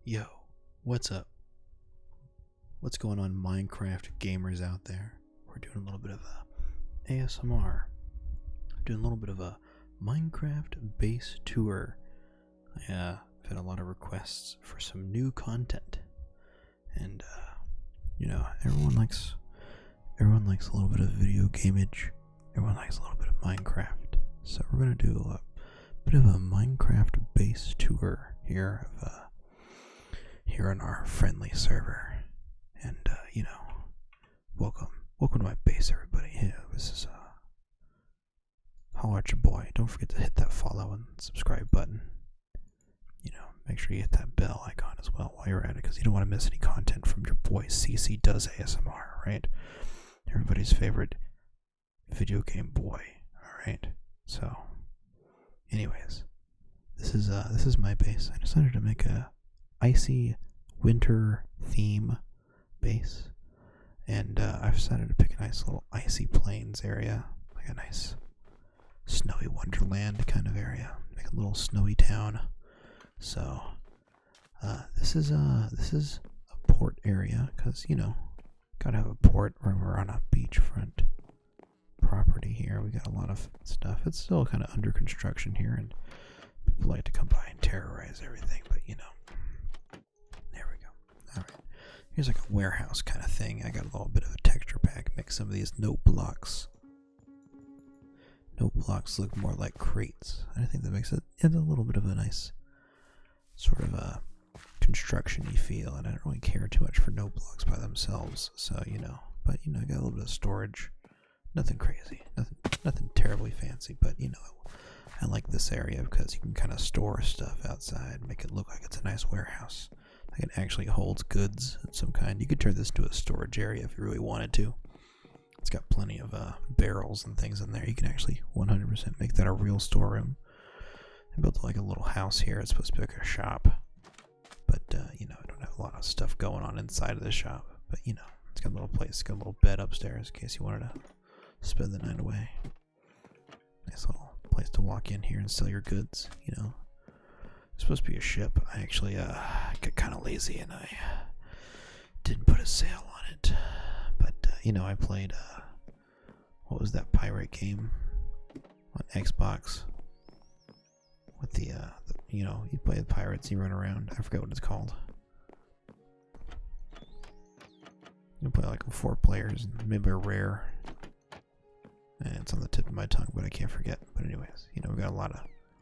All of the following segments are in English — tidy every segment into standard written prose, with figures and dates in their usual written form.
Yo, what's up? What's going on, Minecraft gamers out there? We're doing a little bit of a ASMR. Doing a little bit of a Minecraft base tour. I've had a lot of requests for some new content, and everyone likes a little bit of video gameage. Everyone likes a little bit of Minecraft. So we're gonna do a bit of a Minecraft base tour here here on our friendly server. And welcome to my base, everybody. Yeah, this is holla at your boy. Don't forget to hit that follow and subscribe button. Make sure you hit that bell icon as well while you're at it, because you don't want to miss any content from your boy CC Does ASMR, right? Everybody's favorite video game boy. All right. So, anyways, this is my base. I decided to make a icy winter theme base, and I've decided to pick a nice little icy plains area, like a nice snowy wonderland kind of area, make a little snowy town. So this is a port area, because gotta have a port when we're on a beachfront property here. We got a lot of stuff. It's still kind of under construction here, and people like to come by and terrorize everything, but there we go. All right. Here's like a warehouse kind of thing. I got a little bit of a texture pack. Make some of these note blocks. Note blocks look more like crates. I think that makes it a little bit of a nice sort of a construction-y feel, and I don't really care too much for note blocks by themselves. So but I got a little bit of storage. Nothing crazy. Nothing terribly fancy, but I like this area because you can kind of store stuff outside, make it look like it's a nice warehouse. Like it actually holds goods of some kind. You could turn this into a storage area if you really wanted to. It's got plenty of barrels and things in there. You can actually 100% make that a real storeroom. I built like a little house here. It's supposed to be like a shop, but I don't have a lot of stuff going on inside of the shop. But it's got a little place. It's got a little bed upstairs in case you wanted to spend the night away. Nice little place to walk in here and sell your goods. It's supposed to be a ship. I actually got kind of lazy and I didn't put a sail on it. But I played what was that pirate game on Xbox with the you play the pirates, you run around. I forget what it's called. You play like 4 players, maybe a rare. And it's on the tip of my tongue, but I can't forget. But anyways, we got a lot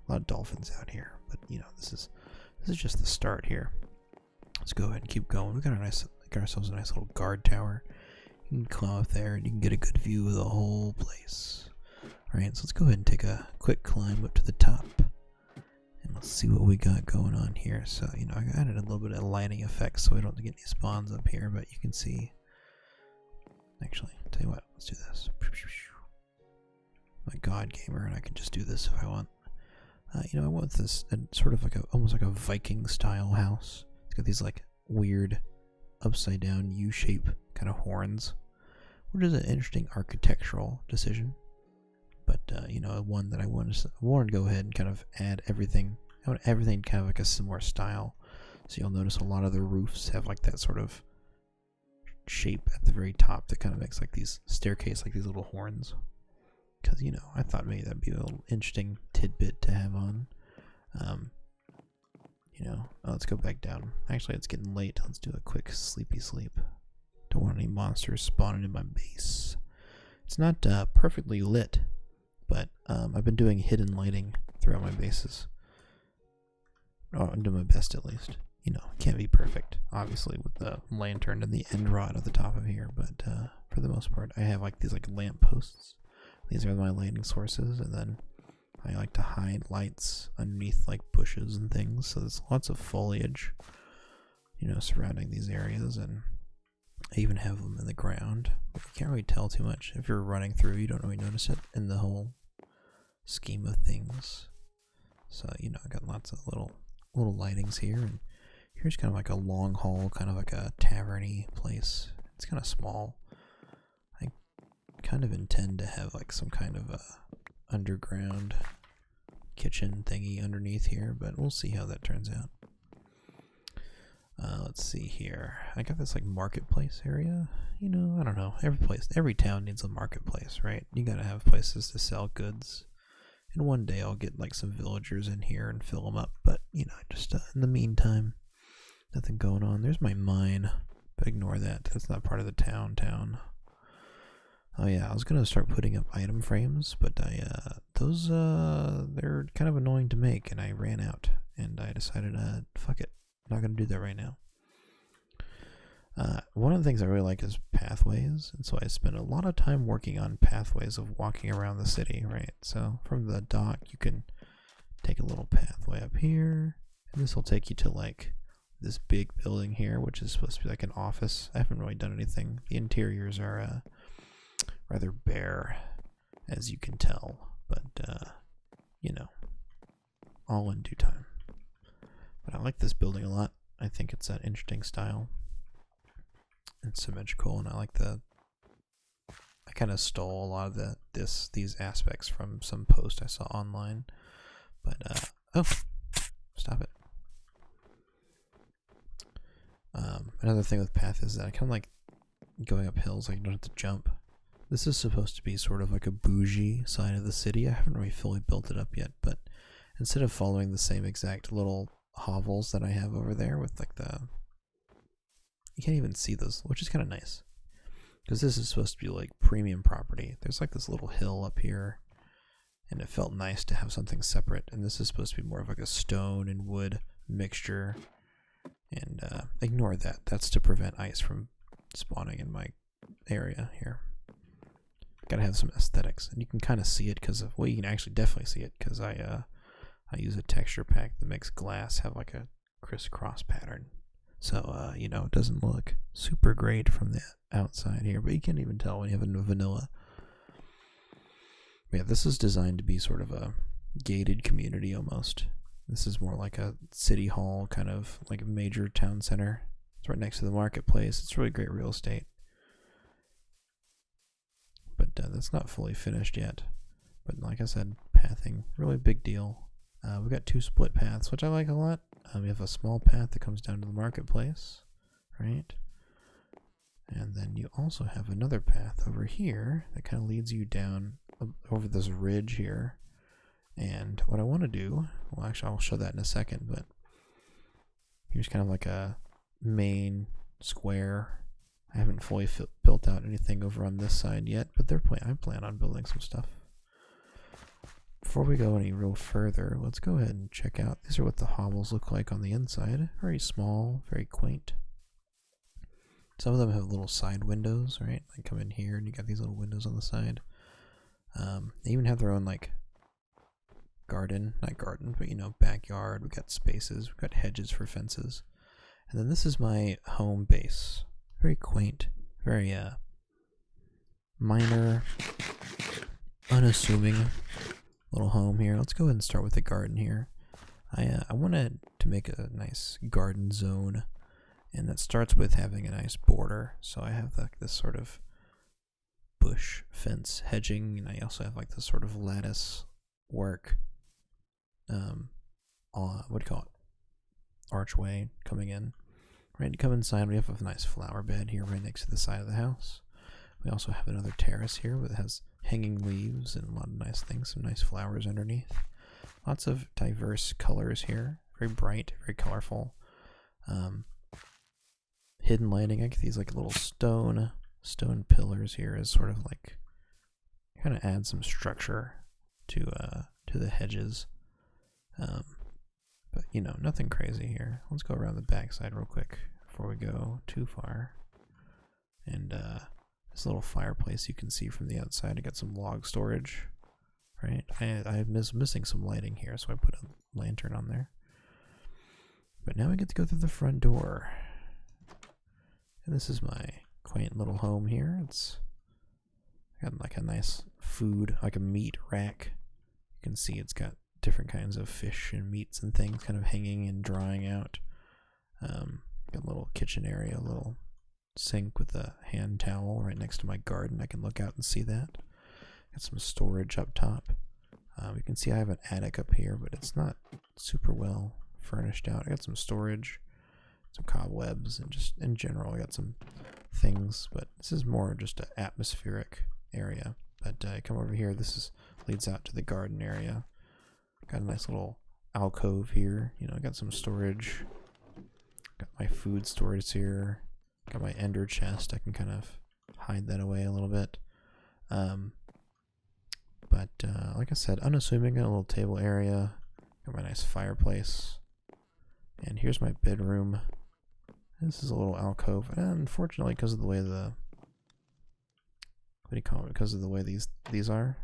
of dolphins out here. But this is just the start here. Let's go ahead and keep going. We got ourselves a nice little guard tower. You can climb up there and you can get a good view of the whole place. Alright, so let's go ahead and take a quick climb up to the top. And let's see what we got going on here. So, I added a little bit of lighting effects so we don't get any spawns up here, but you can see. Actually, tell you what, let's do this. My god gamer, and I can just do this if I want. I want this sort of like almost like a Viking style house. It's got these like weird upside down U-shape kind of horns, which is an interesting architectural decision. But one that I wanted to go ahead and kind of add everything. I want everything kind of like a similar style. So you'll notice a lot of the roofs have like that sort of shape at the very top that kind of makes like these staircase, like these little horns. Because I thought maybe that'd be a little interesting tidbit to have on. Let's go back down. Actually, it's getting late. Let's do a quick sleepy sleep. Don't want any monsters spawning in my base. It's not perfectly lit, but I've been doing hidden lighting throughout my bases. I'm doing my best, at least. Can't be perfect, obviously, with the lantern and the end rod at the top of here. But for the most part, I have like these like lamp posts. These are my lighting sources, and then I like to hide lights underneath like bushes and things. So there's lots of foliage, surrounding these areas, and I even have them in the ground. But you can't really tell too much. If you're running through, you don't really notice it in the whole scheme of things. So, I got lots of little lightings here, and here's kind of like a long hall, kind of like a tavern-y place. It's kind of small. I kind of intend to have like some kind of a underground kitchen thingy underneath here, but we'll see how that turns out. Let's see here. I got this like marketplace area. You know, I don't know. Every town needs a marketplace, right? You gotta have places to sell goods. And one day I'll get like some villagers in here and fill them up. But, you know, just in the meantime, nothing going on. There's my mine. But ignore that. That's not part of the town. Oh yeah, I was gonna start putting up item frames, but they're kind of annoying to make, and I ran out, and I decided, fuck it, I'm not gonna do that right now. One of the things I really like is pathways, and so I spend a lot of time working on pathways of walking around the city, right? So from the dock, you can take a little pathway up here, and this will take you to like this big building here, which is supposed to be like an office. I haven't really done anything. The interiors are rather bare, as you can tell, but you know, all in due time. But I like this building a lot. I think it's an interesting style. It's symmetrical, and I kind of stole a lot of these aspects from some post I saw online. But oh, stop it. Another thing with path is that I kind of like going up hills. Like you don't have to jump. This is supposed to be sort of like a bougie side of the city. I haven't really fully built it up yet, but instead of following the same exact little hovels that I have over there with like you can't even see those, which is kind of nice, because this is supposed to be like premium property. There's like this little hill up here, and it felt nice to have something separate, and this is supposed to be more of like a stone and wood mixture, and ignore that. That's to prevent ice from spawning in my area here. Gotta have some aesthetics, and you can kind of see it because of, well, you can actually definitely see it because I use a texture pack that makes glass have like a crisscross pattern. So, you know, it doesn't look super great from the outside here, but you can't even tell when you have a vanilla. But yeah, this is designed to be sort of a gated community almost. This is more like a city hall, kind of like a major town center. It's right next to the marketplace. It's really great real estate. But that's not fully finished yet. But like I said, pathing, really big deal. We've got 2 split paths, which I like a lot. We have a small path that comes down to the marketplace, right? And then you also have another path over here that kind of leads you down over this ridge here. And what I want to do, well, actually, I'll show that in a second, but here's kind of like a main square. I haven't fully built out anything over on this side yet, but I plan on building some stuff. Before we go any real further, let's go ahead and check out. These are what the hovels look like on the inside. Very small, very quaint. Some of them have little side windows, right? Like come in here and you got these little windows on the side. They even have their own like not garden, but you know, backyard. We got spaces, we got hedges for fences. And then this is my home base. Very quaint, very minor, unassuming little home here. Let's go ahead and start with the garden here. I wanted to make a nice garden zone, and that starts with having a nice border. So I have like this sort of bush fence hedging, and I also have like this sort of lattice work, what do you call it? Archway coming in. Right, to come inside, we have a nice flower bed here right next to the side of the house. We also have another terrace here that has hanging leaves and a lot of nice things, some nice flowers underneath. Lots of diverse colors here, very bright, very colorful. Hidden lighting. I get these like little stone pillars here as sort of like kind of add some structure to the hedges. But you know, nothing crazy here. Let's go around the backside real quick before we go too far. And this little fireplace you can see from the outside. I got some log storage, right? I'm missing some lighting here, so I put a lantern on there. But now we get to go through the front door. And this is my quaint little home here. It's got like a nice food, like a meat rack. You can see it's got different kinds of fish and meats and things kind of hanging and drying out. Got a little kitchen area, a little sink with a hand towel right next to my garden. I can look out and see that. Got some storage up top. You can see I have an attic up here, but it's not super well furnished out. I got some storage, some cobwebs, and just in general, I got some things. But this is more just an atmospheric area. But I come over here. Leads out to the garden area. Got a nice little alcove here. You know, I got some storage. Got my food storage here. Got my ender chest. I can kind of hide that away a little bit. But like I said, unassuming. Got a little table area. Got my nice fireplace. And here's my bedroom. This is a little alcove. And unfortunately, because of the way because of the way these are,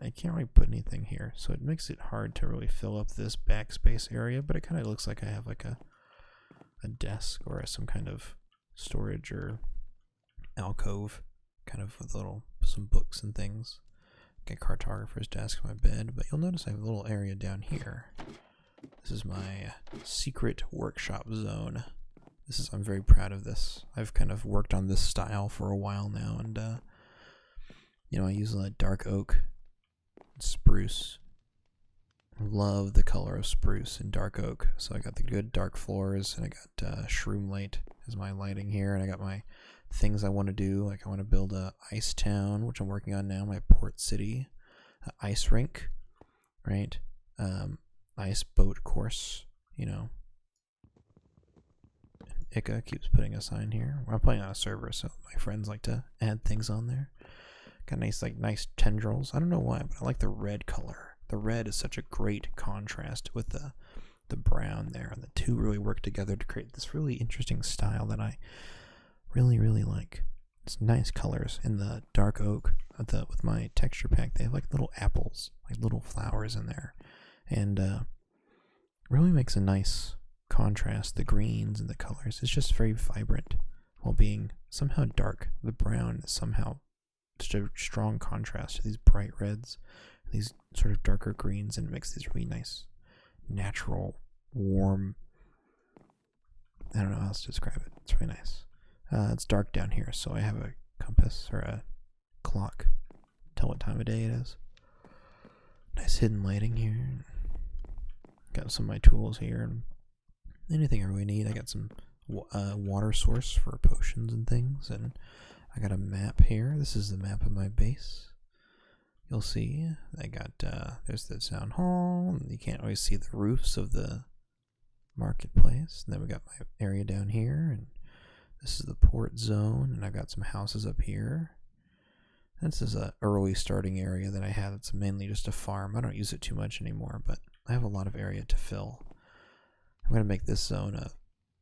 I can't really put anything here. So it makes it hard to really fill up this backspace area, but it kind of looks like I have like a desk or some kind of storage or alcove, kind of with some books and things. Got cartographer's desk, my bed, but you'll notice I have a little area down here. This is my secret workshop zone. I'm very proud of this. I've kind of worked on this style for a while now, and you know, I use dark oak, spruce. I love the color of spruce and dark oak. So I got the good dark floors, and I got shroom light as my lighting here, and I got my things I want to do. Like I want to build a ice town, which I'm working on now. My port city, ice rink, right? Ice boat course. You know, Ika keeps putting a sign here. I'm playing on a server, so my friends like to add things on there. Got nice tendrils. I don't know why, but I like the red color. The red is such a great contrast with the brown there, and the two really work together to create this really interesting style that I really, really like. It's nice colors in the dark oak with my texture pack. They have like little apples, like little flowers in there, and really makes a nice contrast. The greens and the colors. It's just very vibrant while being somehow dark. The brown is somehow such a strong contrast to these bright reds, these sort of darker greens, and it makes these really nice, natural, warm. I don't know how else to describe it. It's really nice. It's dark down here, so I have a compass or a clock. Tell what time of day it is. Nice hidden lighting here. Got some of my tools here and anything I really need. I got some water source for potions and things, and I got a map here. This is the map of my base. You'll see I got there's the town hall, and you can't always see the roofs of the marketplace. And then we got my area down here, and this is the port zone, and I've got some houses up here. This is a early starting area that I have. It's mainly just a farm. I don't use it too much anymore, but I have a lot of area to fill. I'm going to make this zone a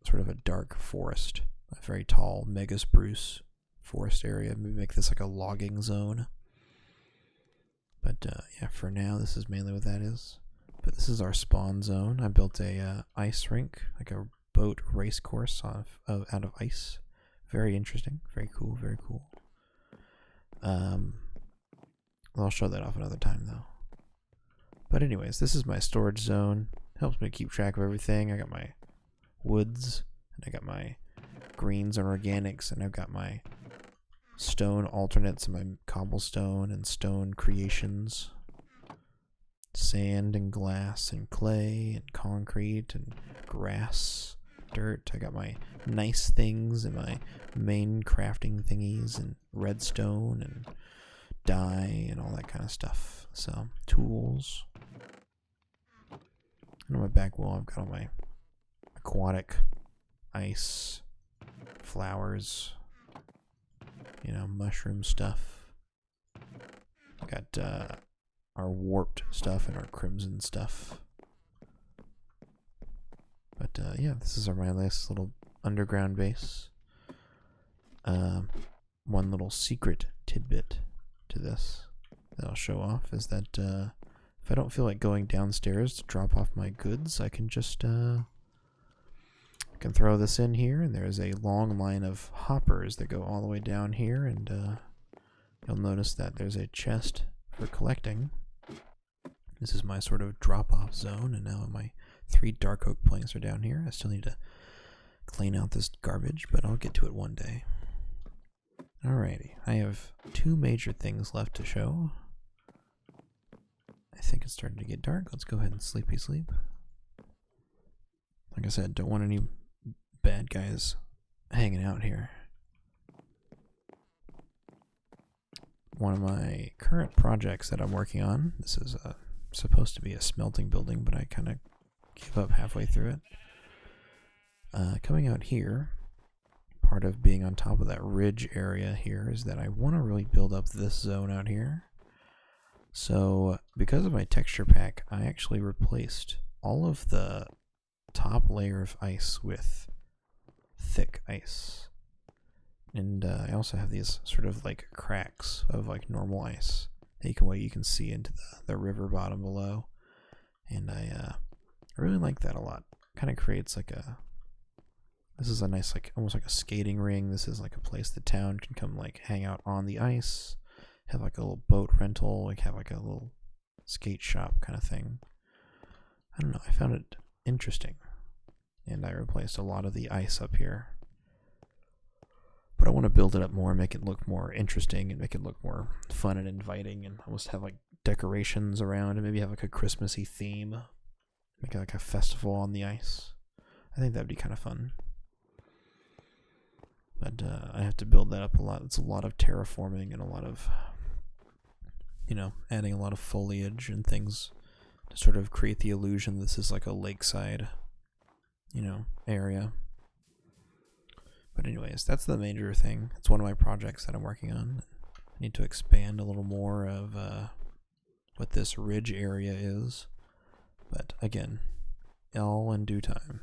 sort of a dark forest, a very tall mega spruce forest area. Maybe make this like a logging zone. But yeah, for now, this is mainly what that is. But this is our spawn zone. I built a ice rink, like a boat race course out of ice. Very interesting. Very cool. Very cool. I'll show that off another time, though. But anyways, this is my storage zone. Helps me keep track of everything. I got my woods, and I got my greens and organics, and I've got my stone alternates and my cobblestone and stone creations, sand and glass and clay and concrete and grass, dirt. I got my nice things and my main crafting thingies and redstone and dye and all that kind of stuff. So tools. And on my back wall, I've got all my aquatic ice, flowers, you know, mushroom stuff. Got our warped stuff and our crimson stuff. But yeah, this is my nice little underground base. One little secret tidbit to this that I'll show off is that if I don't feel like going downstairs to drop off my goods, I can just I can throw this in here, and there's a long line of hoppers that go all the way down here, and you'll notice that there's a chest for collecting. This is my sort of drop-off zone, and now my 3 dark oak planks are down here. I still need to clean out this garbage, but I'll get to it one day. Alrighty, I have 2 major things left to show. I think it's starting to get dark. Let's go ahead and sleepy sleep. Like I said, don't want any bad guys hanging out here. One of my current projects that I'm working on, this is supposed to be a smelting building, but I kind of gave up halfway through it. Coming out here, part of being on top of that ridge area here is that I want to really build up this zone out here. So because of my texture pack, I actually replaced all of the top layer of ice with thick ice. And I also have these sort of like cracks of like normal ice that you can see into the river bottom below. And I really like that a lot. Kind of creates like this is a nice, like almost like a skating ring. This is like a place the town can come like hang out on the ice, have like a little boat rental, like have like a little skate shop kind of thing. I don't know, I found it interesting. And I replaced a lot of the ice up here. But I want to build it up more, make it look more interesting, and make it look more fun and inviting, and almost have like decorations around, and maybe have like a Christmassy theme. Make it like a festival on the ice. I think that'd be kind of fun. But I have to build that up a lot. It's a lot of terraforming and a lot of, adding a lot of foliage and things to sort of create the illusion this is like a lakeside, area. But anyways, that's the major thing. It's one of my projects that I'm working on. I need to expand a little more of what this ridge area is. But again, all in due time.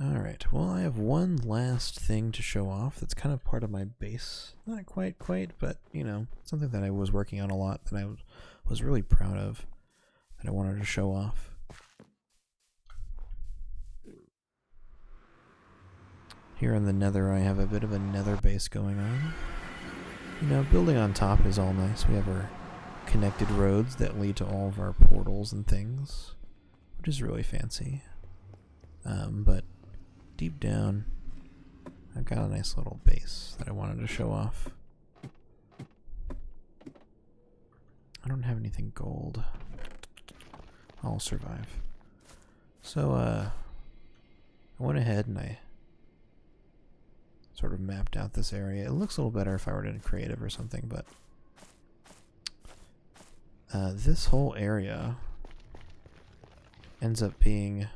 Alright, well, I have one last thing to show off that's kind of part of my base. Not quite, but, something that I was working on a lot that I was really proud of, that I wanted to show off. Here in the nether, I have a bit of a nether base going on. Building on top is all nice. We have our connected roads that lead to all of our portals and things, which is really fancy. But deep down, I've got a nice little base that I wanted to show off. I don't have anything gold. I'll survive. So, I went ahead and I sort of mapped out this area. It looks a little better if I were to creative or something, but this whole area ends up being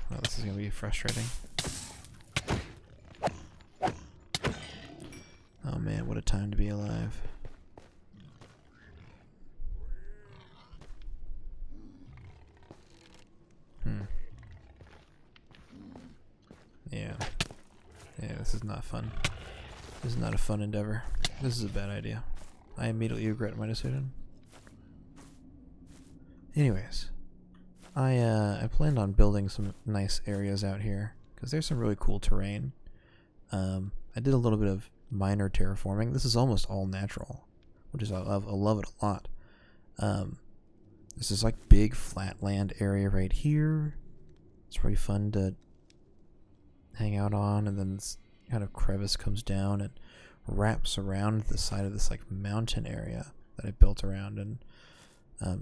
well, this is gonna be frustrating. Oh man, what a time to be alive. Yeah, this is not fun. This is not a fun endeavor. This is a bad idea. I immediately regret my decision. Anyways, I planned on building some nice areas out here because there's some really cool terrain. I did a little bit of minor terraforming. This is almost all natural, which is I love it a lot. This is like big flat land area right here. It's really fun to hang out on, and then this kind of crevice comes down and wraps around the side of this like mountain area that I built around, and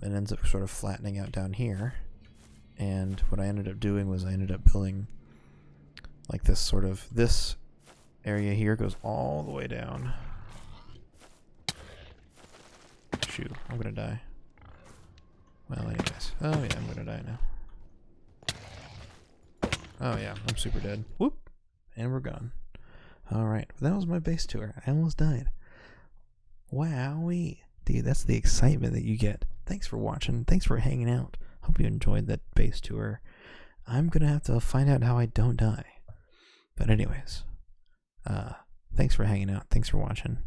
it ends up sort of flattening out down here. And what I ended up doing was I ended up building like this area here goes all the way down. Shoot, I'm gonna die. Well, anyways. Oh yeah, I'm gonna die now. Oh yeah, I'm super dead. Whoop! And we're gone. Alright, that was my base tour. I almost died. Wowee. Dude, that's the excitement that you get. Thanks for watching. Thanks for hanging out. Hope you enjoyed that base tour. I'm gonna have to find out how I don't die. But anyways, thanks for hanging out. Thanks for watching.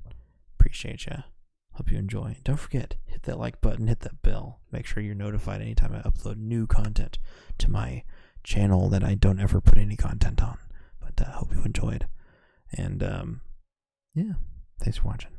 Appreciate ya. Hope you enjoy. Don't forget, hit that like button, hit that bell. Make sure you're notified anytime I upload new content to my channel that I don't ever put any content on. But hope you enjoyed. And yeah, thanks for watching.